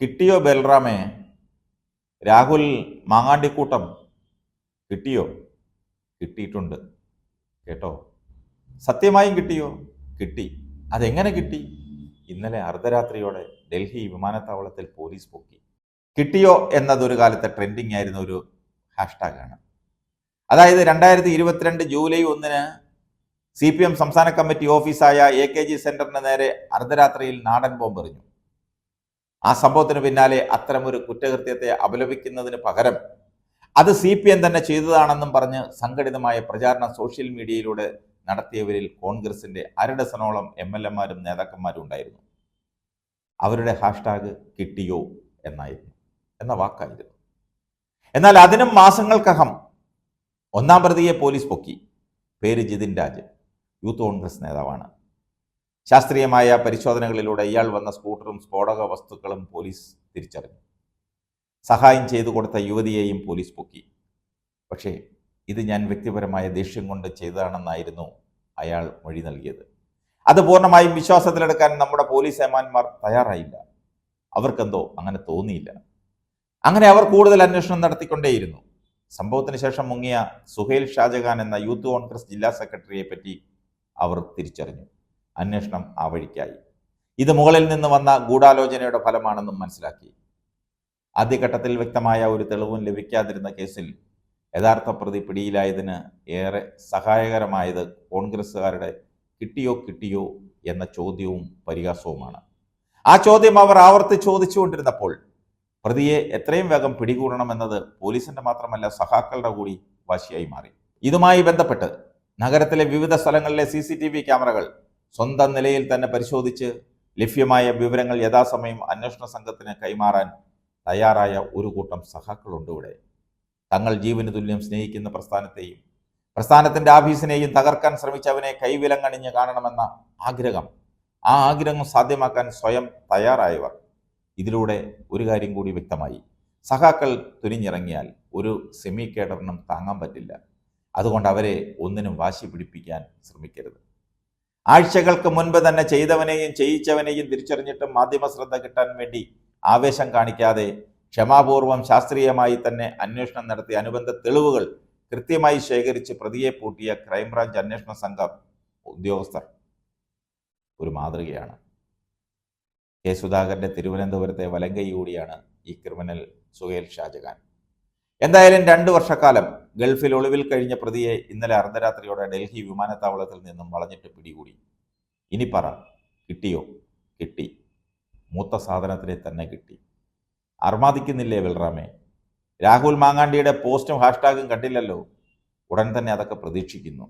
കിട്ടിയോ ബൽറാമേ? രാഹുൽ മാങ്ങാണ്ടിക്കൂട്ടം കിട്ടിയോ? കിട്ടിയിട്ടുണ്ട് കേട്ടോ. സത്യമായും കിട്ടിയോ? കിട്ടി. അതെങ്ങനെ കിട്ടി? ഇന്നലെ അർദ്ധരാത്രിയോടെ ഡൽഹി വിമാനത്താവളത്തിൽ പോലീസ് പൊക്കി. കിട്ടിയോ എന്നതൊരു കാലത്തെ ട്രെൻഡിങ് ആയിരുന്ന ഒരു ഹാഷ്ടാഗാണ്. അതായത് 2022 ജൂലൈ 1 CPM സംസ്ഥാന കമ്മിറ്റി ഓഫീസായ AKG സെന്ററിന് നേരെ അർദ്ധരാത്രിയിൽ നാടൻ ബോംബെറിഞ്ഞു. ആ സംഭവത്തിന് പിന്നാലെ അത്തരമൊരു കുറ്റകൃത്യത്തെ അപലപിക്കുന്നതിന് പകരം അത് CPM തന്നെ ചെയ്തതാണെന്നും പറഞ്ഞ് സംഘടിതമായ പ്രചാരണം സോഷ്യൽ മീഡിയയിലൂടെ നടത്തിയവരിൽ കോൺഗ്രസിന്റെ 1 ഡസനോളം MLA-മാരും നേതാക്കന്മാരും ഉണ്ടായിരുന്നു. അവരുടെ ഹാഷ്ടാഗ് കിട്ടിയോ എന്ന വാക്കായിരുന്നു. എന്നാൽ അതിനും മാസങ്ങൾക്കകം 1-ാം പ്രതിയെ പോലീസ് പൊക്കി. പേര് ജിതിൻ രാജ്, യൂത്ത് കോൺഗ്രസ് നേതാവാണ്. ശാസ്ത്രീയമായ പരിശോധനകളിലൂടെ ഇയാൾ വന്ന സ്കൂട്ടറും സ്ഫോടക വസ്തുക്കളും പോലീസ് തിരിച്ചറിഞ്ഞു. സഹായം ചെയ്തു കൊടുത്ത യുവതിയെയും പോലീസ് പൊക്കി. പക്ഷേ ഇത് ഞാൻ വ്യക്തിപരമായ ദേഷ്യം കൊണ്ട് ചെയ്തതാണെന്നായിരുന്നു അയാൾ മൊഴി നൽകിയത്. അത് പൂർണ്ണമായും വിശ്വാസത്തിലെടുക്കാൻ നമ്മുടെ പോലീസ് ഏമാന്മാർ തയ്യാറായില്ല. അവർക്കെന്തോ അങ്ങനെ തോന്നിയില്ല. അങ്ങനെ അവർ കൂടുതൽ അന്വേഷണം നടത്തിക്കൊണ്ടേയിരുന്നു. സംഭവത്തിന് ശേഷം മുങ്ങിയ സുഹൈൽ ഷാജഹാൻ എന്ന യൂത്ത് കോൺഗ്രസ് ജില്ലാ സെക്രട്ടറിയെ പറ്റി അവർ തിരിച്ചറിഞ്ഞു. അന്വേഷണം ആ വഴിക്കായി. ഇത് മുകളിൽ നിന്ന് വന്ന ഗൂഢാലോചനയുടെ ഫലമാണെന്നും മനസ്സിലാക്കി. ആദ്യഘട്ടത്തിൽ വ്യക്തമായ ഒരു തെളിവും ലഭിക്കാതിരുന്ന കേസിൽ യഥാർത്ഥ പ്രതി പിടിയിലായതിന് ഏറെ സഹായകരമായത് കോൺഗ്രസ്സുകാരുടെ കിട്ടിയോ എന്ന ചോദ്യവും പരിഹാസവുമാണ്. ആ ചോദ്യം അവർ ആവർത്തിച്ച് ചോദിച്ചുകൊണ്ടിരുന്നപ്പോൾ പ്രതിയെ എത്രയും വേഗം പിടികൂടണമെന്നത് പോലീസിന്റെ മാത്രമല്ല സഖാക്കളുടെ കൂടി വാശിയായി മാറി. ഇതുമായി ബന്ധപ്പെട്ട് നഗരത്തിലെ വിവിധ സ്ഥലങ്ങളിലെ CCTV ക്യാമറകൾ സ്വന്തം നിലയിൽ തന്നെ പരിശോധിച്ച് ലഭ്യമായ വിവരങ്ങൾ യഥാസമയം അന്വേഷണ സംഘത്തിന് കൈമാറാൻ തയ്യാറായ ഒരു കൂട്ടം സഖാക്കളുണ്ട് ഇവിടെ. തങ്ങൾ ജീവന് തുല്യം സ്നേഹിക്കുന്ന പ്രസ്ഥാനത്തെയും പ്രസ്ഥാനത്തിന്റെ ആഫീസിനെയും തകർക്കാൻ ശ്രമിച്ചവനെ കൈവിലങ്ങണിഞ്ഞ് കാണണമെന്ന ആഗ്രഹം, ആ ആഗ്രഹം സാധ്യമാക്കാൻ സ്വയം തയ്യാറായവർ. ഇതിലൂടെ ഒരു കാര്യം കൂടി വ്യക്തമായി: സഖാക്കൾ തുനിഞ്ഞിറങ്ങിയാൽ ഒരു സെമി കേഡറിനും താങ്ങാൻ പറ്റില്ല. അതുകൊണ്ട് അവരെ ഒന്നിനും വാശി പിടിപ്പിക്കാൻ ശ്രമിക്കരുത്. ആഴ്ചകൾക്ക് മുൻപ് തന്നെ ചെയ്തവനെയും ചെയ്യിച്ചവനെയും തിരിച്ചറിഞ്ഞിട്ടും മാധ്യമ ശ്രദ്ധ കിട്ടാൻ വേണ്ടി ആവേശം കാണിക്കാതെ ക്ഷമാപൂർവം ശാസ്ത്രീയമായി തന്നെ അന്വേഷണം നടത്തിയ അനുബന്ധ തെളിവുകൾ കൃത്യമായി ശേഖരിച്ച് പ്രതിയെ പൂട്ടിയ ക്രൈംബ്രാഞ്ച് അന്വേഷണ സംഘം ഉദ്യോഗസ്ഥർ ഒരു മാതൃകയാണ്. കെ സുധാകരന്റെ തിരുവനന്തപുരത്തെ വലങ്കൈ കൂടിയാണ് ഈ ക്രിമിനൽ സുഹൈൽ ഷാജഹാൻ. എന്തായാലും 2 വർഷക്കാലം ഗൾഫിൽ ഒളിവിൽ കഴിഞ്ഞ പ്രതിയെ ഇന്നലെ അർദ്ധരാത്രിയോടെ ഡൽഹി വിമാനത്താവളത്തിൽ നിന്നും വളഞ്ഞിട്ട് പിടികൂടി. ഇനി പറ, കിട്ടിയോ? കിട്ടി. മൂത്ത സാധനത്തിനെ തന്നെ കിട്ടി. അർമാദിക്കുന്നില്ലേ ബൽറാമേ? രാഹുൽ മാങ്ങാണ്ടിയുടെ പോസ്റ്റും ഹാഷ്ടാഗും കണ്ടില്ലല്ലോ? ഉടൻ തന്നെ അതൊക്കെ പ്രതീക്ഷിക്കുന്നു.